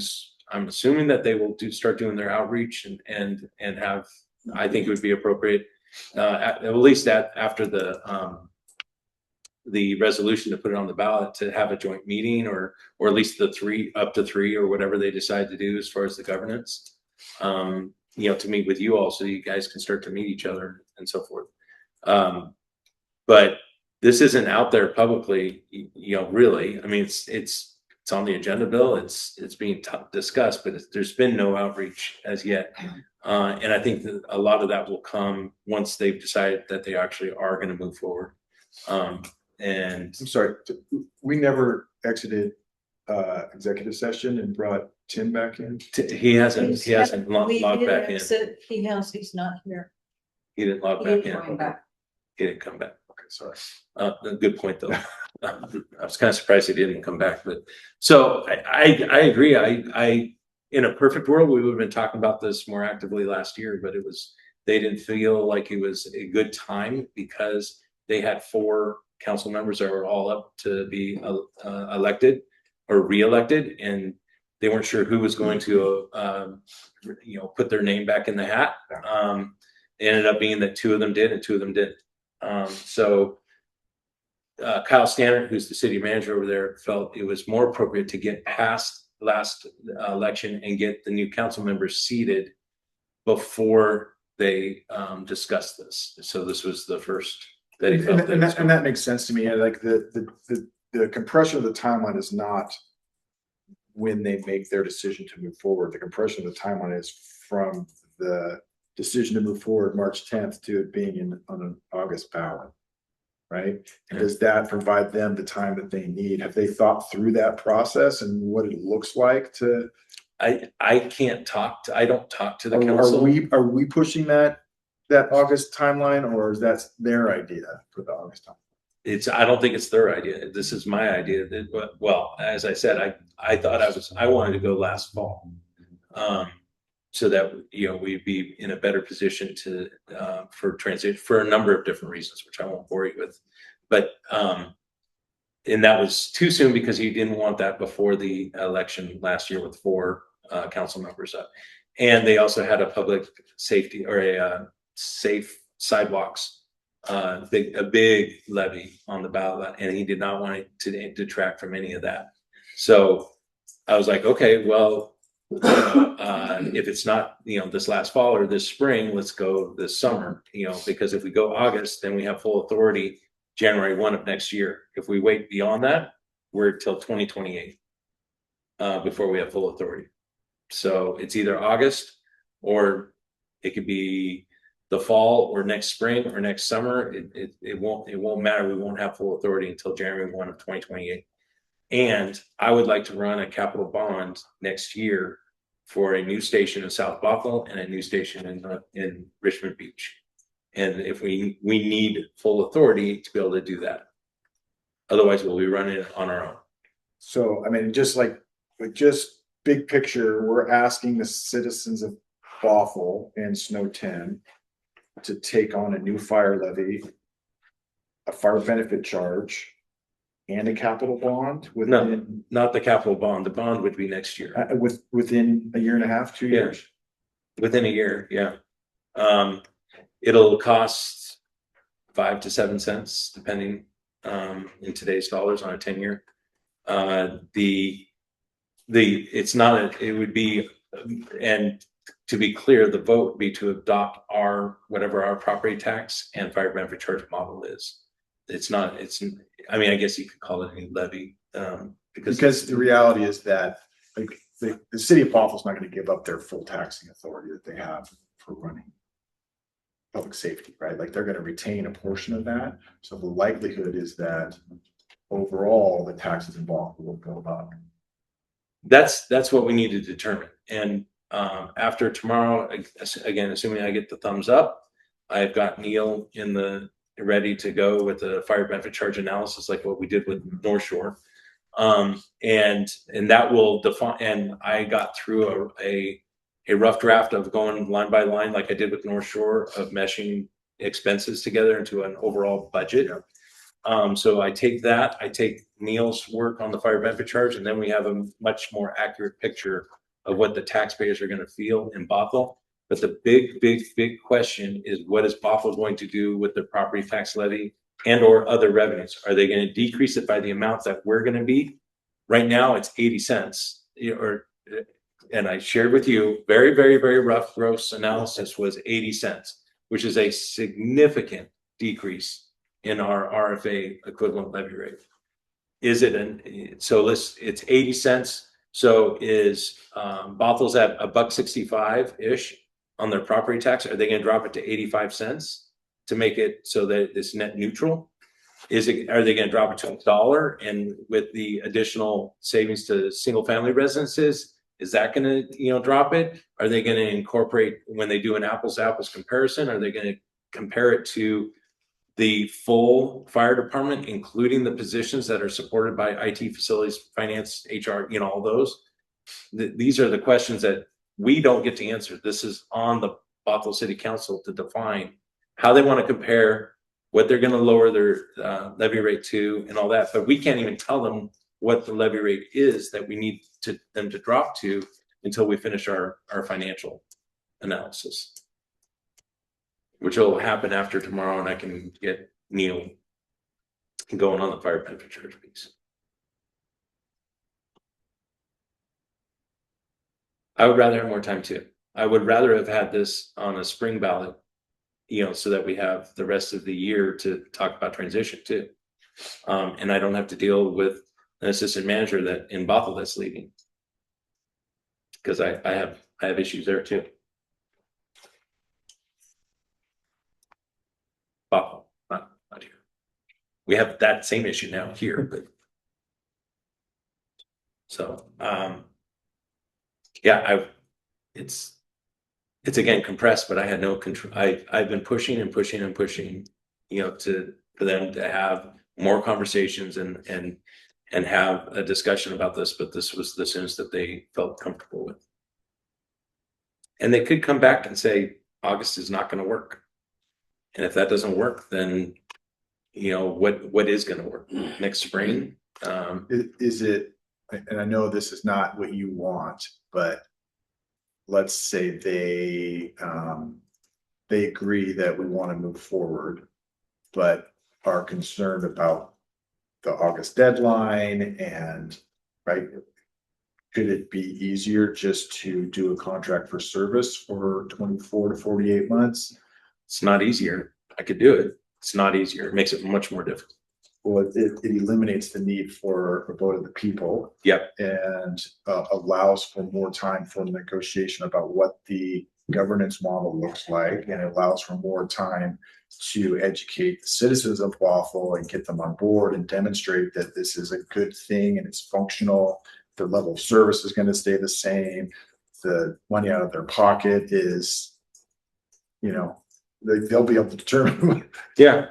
assuming that they will start doing their outreach and have, I think it would be appropriate, at least after the resolution to put it on the ballot, to have a joint meeting or at least up to three or whatever they decide to do as far as the governance. To meet with you all so you guys can start to meet each other and so forth. But this isn't out there publicly, really. I mean, it's on the agenda bill. It's being discussed, but there's been no outreach as yet. And I think that a lot of that will come once they've decided that they actually are going to move forward. And I'm sorry, we never exited executive session and brought Tim back in. he hasn't logged back in. He's not here. He didn't log back in. He didn't come back. Okay, sorry. Good point though. I was kind of surprised he didn't come back, but so I agree. I in a perfect world, we would have been talking about this more actively last year, but they didn't feel like it was a good time because they had 4 council members that were all up to be elected or re-elected, and they weren't sure who was going to put their name back in the hat. It ended up being that 2 of them did and 2 of them didn't. So Kyle Stannard, who's the city manager over there, felt it was more appropriate to get past last election and get the new council members seated before they discussed this. So this was the first that he felt. And that makes sense to me. Like the compression of the timeline is not when they make their decision to move forward. The compression of the timeline is from the decision to move forward March 10th to it being on an August ballot, right? And does that provide them the time that they need? Have they thought through that process and what it looks like to? I don't talk to the council. Are we pushing that August timeline, or is that their idea for the August timeline? I don't think it's their idea. This is my idea. Well, as I said, I wanted to go last fall. So that we'd be in a better position to for transition for a number of different reasons, which I won't bore you with. But and that was too soon because he didn't want that before the election last year with 4 council members up, and they also had a public safety or a safe sidewalks, a big levy on the ballot, and he did not want it to detract from any of that. So I was like, okay, well. If it's not this last fall or this spring, let's go this summer, because if we go August, then we have full authority January 1 of next year. If we wait beyond that, we're till 2028 before we have full authority. So it's either August or it could be the fall or next spring or next summer. It won't matter. We won't have full authority until January 1 of 2028. And I would like to run a capital bond next year for a new station in South Bothell and a new station in Richmond Beach. And if we need full authority to be able to do that. Otherwise, we'll be running it on our own. So, I mean, just just big picture, we're asking the citizens of Bothell and Snow 10 to take on a new fire levy, a fire benefit charge, and a capital bond within, Not the capital bond. The bond would be next year. within a year and a half, 2 years. Within a year, yeah. It'll cost 5 to 7 cents, depending in today's dollars on a 10-year. It's not it would be, and to be clear, the vote would be to adopt whatever our property tax and fire benefit charge model is. I mean, I guess you could call it a levy, because the reality is that like the city of Bothell's not going to give up their full taxing authority that they have for running public safety, right? Like they're going to retain a portion of that. So the likelihood is that overall the taxes involved will go up. That's what we need to determine. And after tomorrow, again, assuming I get the thumbs up, I've got Neil ready to go with the fire benefit charge analysis, like what we did with North Shore. And that will define, and I got through a rough draft of going line by line, like I did with North Shore, of meshing expenses together into an overall budget. So I take Neil's work on the fire benefit charge, and then we have a much more accurate picture of what the taxpayers are going to feel in Bothell. But the big question is, what is Bothell going to do with the property tax levy and or other revenues? Are they going to decrease it by the amount that we're going to be? Right now it's 80 cents. And I shared with you, very rough gross analysis was 80 cents, which is a significant decrease in our RFA equivalent levy rate. Is it it's 80 cents. So is Bothell's at $1.65-ish on their property tax? Are they going to drop it to 85 cents to make it so that it's net neutral? Are they going to drop it to $1? And with the additional savings to single family residences, is that going to drop it? Are they going to incorporate, when they do an apples to apples comparison, are they going to compare it to the full fire department, including the positions that are supported by IT, facilities, finance, HR, all those? These are the questions that we don't get to answer. This is on the Bothell City Council to define how they want to compare, what they're going to lower their levy rate to, and all that. But we can't even tell them what the levy rate is that we need them to drop to until we finish our financial analysis, which will happen after tomorrow, and I can get Neil going on the fire benefit charge piece. I would rather have more time too. I would rather have had this on a spring ballot, so that we have the rest of the year to talk about transition too. And I don't have to deal with an assistant manager that in Bothell that's leaving, because I have issues there too. Bothell, not here. We have that same issue now here, but so yeah, it's again compressed, but I had no control. I've been pushing and pushing and pushing, for them to have more conversations and have a discussion about this, but this was the soonest that they felt comfortable with. And they could come back and say August is not going to work. And if that doesn't work, then what is going to work next spring? Is it, and I know this is not what you want, but let's say they agree that we want to move forward, but are concerned about the August deadline, and right, could it be easier just to do a contract for service for 24 to 48 months? It's not easier. I could do it. It's not easier. It makes it much more difficult. Well, it eliminates the need for a vote of the people. Yep. And allows for more time for negotiation about what the governance model looks like, and it allows for more time to educate the citizens of Bothell and get them on board and demonstrate that this is a good thing and it's functional. The level of service is going to stay the same. The money out of their pocket is, they'll be able to determine. Yeah,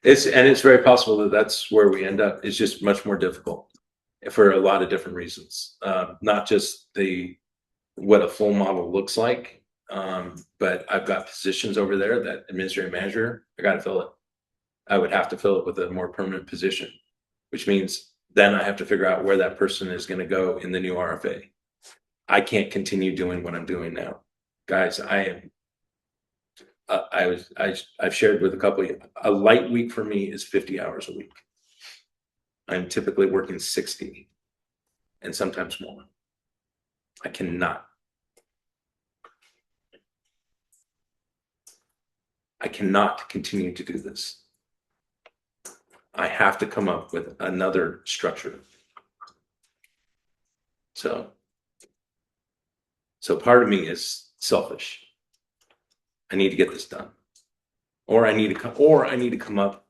it's very possible that that's where we end up. It's just much more difficult for a lot of different reasons. Not just what a full model looks like, but I've got positions over there that administrative manager, I got to fill it. I would have to fill it with a more permanent position, which means then I have to figure out where that person is going to go in the new RFA. I can't continue doing what I'm doing now, guys. I've shared with a couple of you, a light week for me is 50 hours a week. I'm typically working 60 and sometimes more. I cannot continue to do this. I have to come up with another structure. So part of me is selfish. I need to get this done, or I need to come up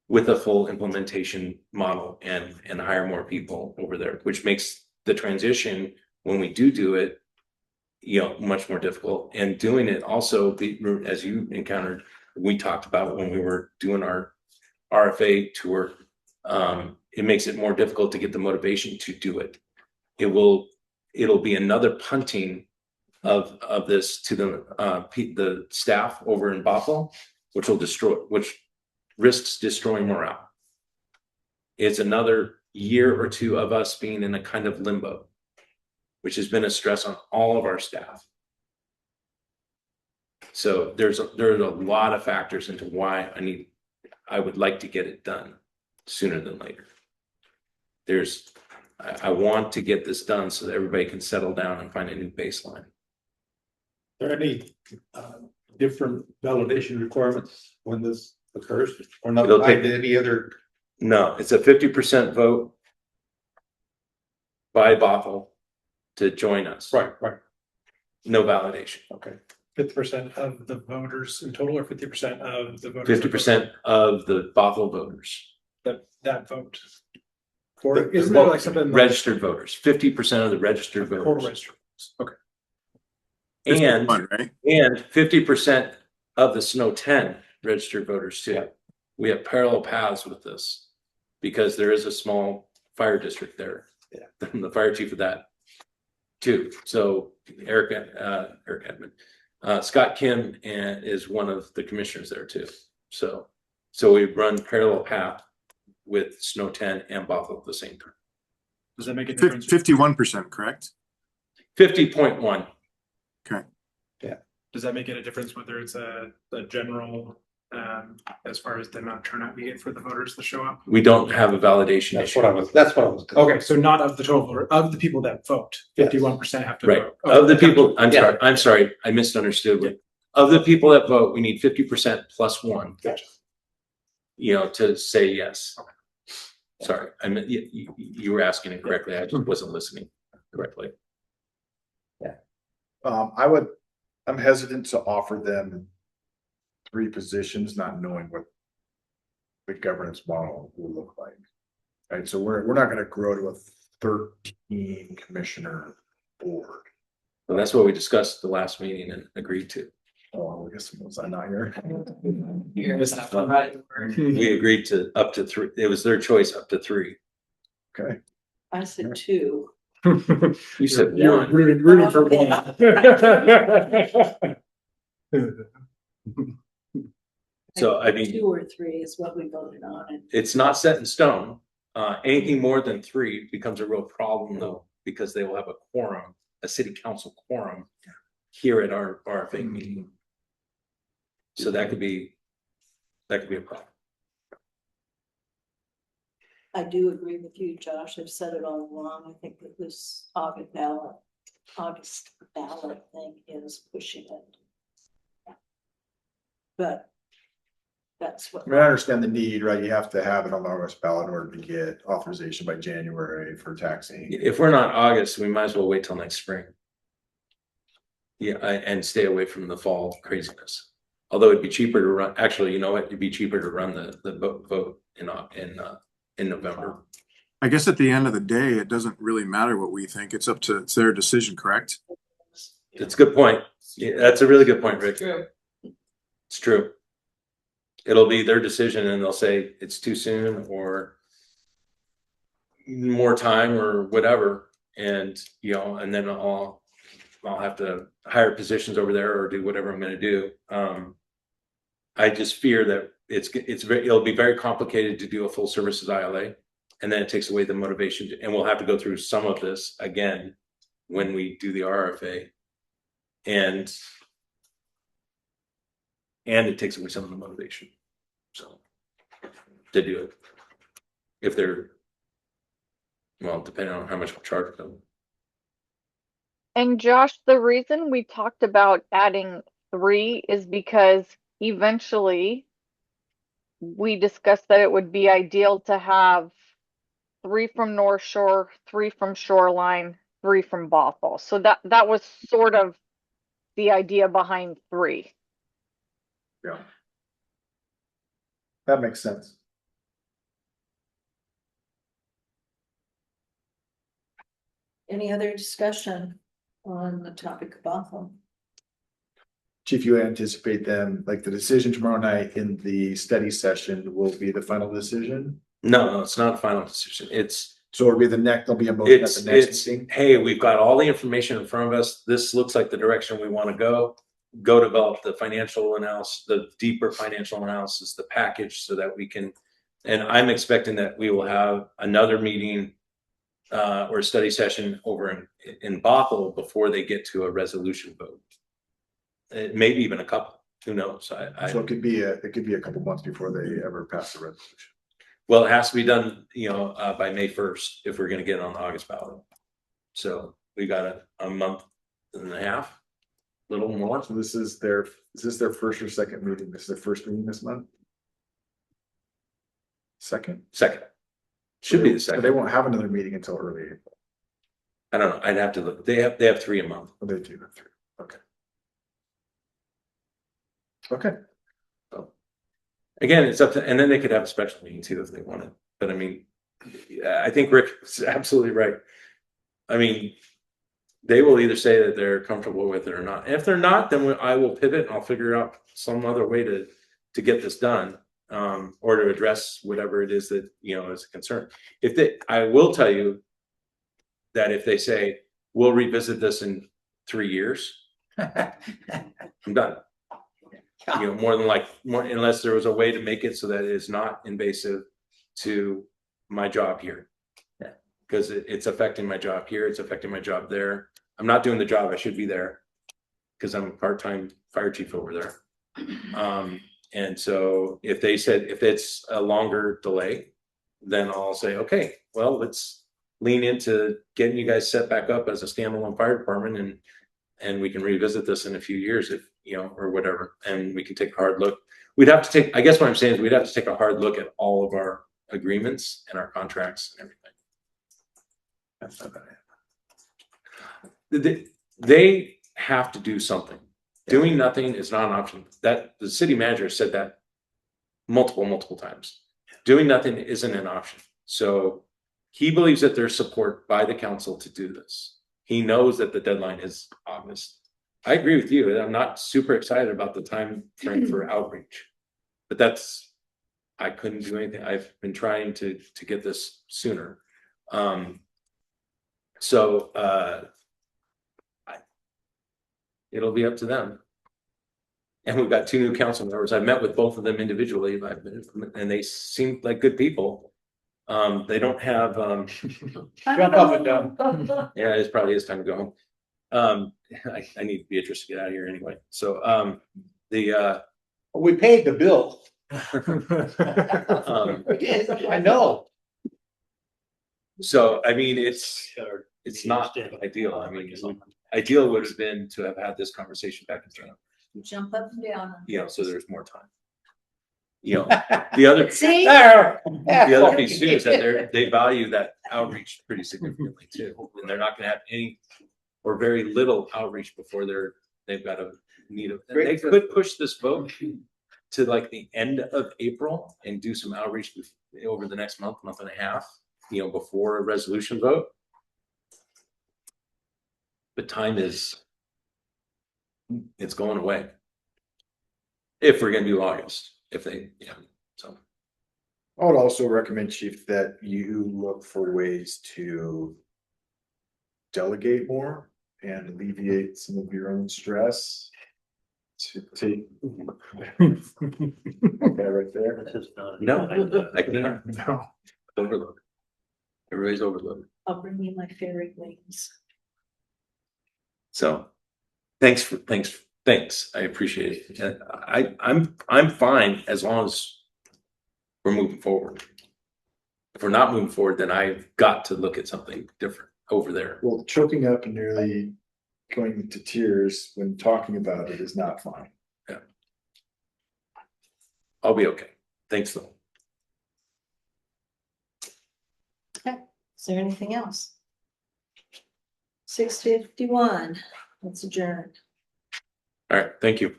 with a full implementation model and hire more people over there, which makes the transition when we do it, much more difficult. And doing it also, as you encountered, we talked about when we were doing our RFA tour, it makes it more difficult to get the motivation to do it. It'll be another punting of this to the staff over in Bothell, which risks destroying morale. It's another year or two of us being in a kind of limbo, which has been a stress on all of our staff. So there's a lot of factors into why I would like to get it done sooner than later. I want to get this done so that everybody can settle down and find a new baseline. Are there any different validation requirements when this occurs, or not tied to any other? No, it's a 50% vote by Bothell to join us. Right. No validation. Okay. 50% of the voters in total, or 50% of the voters? 50% of the Bothell voters. That vote. Or isn't there like something like Registered voters, 50% of the registered total voters. registered voters? Okay. And 51, right? 50% of the Snow 10 registered voters too. Yeah. We have parallel paths with this because there is a small fire district there. Yeah. I'm the fire chief of that too. So Eric Edmond, Scott Kim is one of the commissioners there too. So we run parallel path with Snow 10 and Bothell at the same time. Does that make a difference? 51%, correct? 50.1. Okay. Does that make it a difference whether it's a general, as far as the amount of turnout we get for the voters to show up? We don't have a validation That's issue. what I was. Okay, so not of the total voter, of the people that vote, 51% have to Right. vote. Of the Okay. people, I'm sorry, I misunderstood. Yeah. Of the people that vote, we need 50% plus one. Gotcha. To say yes. Sorry, I meant you were asking it correctly. I just wasn't listening correctly. I'm hesitant to offer them 3 positions, not knowing what the governance model will look like. Right, so we're not going to grow to a 13 commissioner board. So that's what we discussed the last meeting and agreed to. Oh, I guess was I not here? We agreed to up to 3. It was their choice up to 3. Okay. I said 2. You said You're 1. rooting for one. So I mean, 2 or 3 is what we voted on, and it's not set in stone. Anything more than 3 becomes a real problem though, because they will have a quorum, a city council quorum here at our RFA meeting. So that could be a problem. I do agree with you, Josh. I've said it all along. I think that this August ballot thing is pushing it. But that's what. I mean, I understand the need, right? You have to have it on the August ballot in order to get authorization by January for taxing. If we're not August, we might as well wait till next spring. Yeah, and stay away from the fall craziness. Although it'd be cheaper to run, actually, you know what? It'd be cheaper to run the vote in November. I guess at the end of the day, it doesn't really matter what we think. It's their decision, correct? It's a good point. Yeah, that's a really good point, Rick. True. It's true. It'll be their decision and they'll say it's too soon or more time or whatever. And, you know, and then I'll have to hire positions over there or do whatever I'm going to do. I just fear that it'll be very complicated to do a full services ILA. And then it takes away the motivation and we'll have to go through some of this again when we do the RFA. And it takes away some of the motivation. So to do it. If they're, well, depending on how much we charge them. And Josh, the reason we talked about adding 3 is because eventually we discussed that it would be ideal to have 3 from North Shore, 3 from Shoreline, 3 from Bothell. So that was sort of the idea behind 3. Yeah. That makes sense. Any other discussion on the topic of Bothell? Chief, you anticipate them, like the decision tomorrow night in the study session will be the final decision? No, it's not a final decision. So it'll be there'll be a motion at the next meeting? Hey, we've got all the information in front of us. This looks like the direction we want to go develop the financial analysis, the deeper financial analysis, the package so that we can, and I'm expecting that we will have another meeting or a study session over in Bothell before they get to a resolution vote. Maybe even a couple, who knows? So it could be a couple months before they ever pass the resolution. Well, it has to be done, by May 1st if we're going to get it on the August ballot. So we got a month and a half, a little more. So is this their first or second meeting? This is their first meeting this month? Second? Second. Should be the So second. they won't have another meeting until early April. I don't know. I'd have to look. They have 3 a month. Oh, they do have 3. Okay. Okay. Again, it's up to, and then they could have a special meeting too if they wanted. But I mean, I think Rick is absolutely right. I mean, they will either say that they're comfortable with it or not. And if they're not, then I will pivot and I'll figure out some other way to get this done, or to address whatever it is that, is a concern. I will tell you that if they say, we'll revisit this in 3 years, I'm done. More unless there was a way to make it so that it is not invasive to my job here. Yeah. Because it's affecting my job here, it's affecting my job there. I'm not doing the job I should be there because I'm a part-time fire chief over there. And so if it's a longer delay, then I'll say, okay, well, let's lean into getting you guys set back up as a standalone fire department and we can revisit this in a few years if, or whatever, and we can take a hard look. I guess what I'm saying is we'd have to take a hard look at all of our agreements and our contracts and everything. That's not bad. They have to do something. Doing nothing is not an option. That the city manager said that multiple times. Doing nothing isn't an option. So he believes that there's support by the council to do this. He knows that the deadline is August. I agree with you. I'm not super excited about the time frame for outreach, but I couldn't do anything. I've been trying to get this sooner. It'll be up to them. And we've got 2 new council members. I've met with both of them individually, and they seem like good people. They don't have, Jump up and down. yeah, it probably is time to go home. I need Beatrice to get out of here anyway. So, We paid the bill. I know. So, I mean, it's not ideal. I mean, ideal would have been to have had this conversation back in June. Jump up and down. So there's more time. The other See? the other piece too is that they value that outreach pretty significantly too, and they're not going to have any or very little outreach before they've got to need it. And they could push this vote to like the end of April and do some outreach over the next month and a half, before a resolution vote. But time it's going away. if we're gonna do August, if they, yeah, so. I would also recommend, Chief, that you look for ways to delegate more and alleviate some of your own stress. To take. Okay, right there. This is not. No, I can't, No. overload. Everybody's overloaded. I'll bring you my fairy wings. So, thanks. I appreciate it. And I'm fine as long as we're moving forward. If we're not moving forward, then I've got to look at something different over there. Well, choking up and nearly going to tears when talking about it is not fine. I'll be okay. Thanks though. Okay, is there anything else? 6:51, let's adjourn. All right, thank you.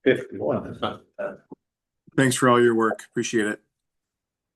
51. Thanks for all your work. Appreciate it.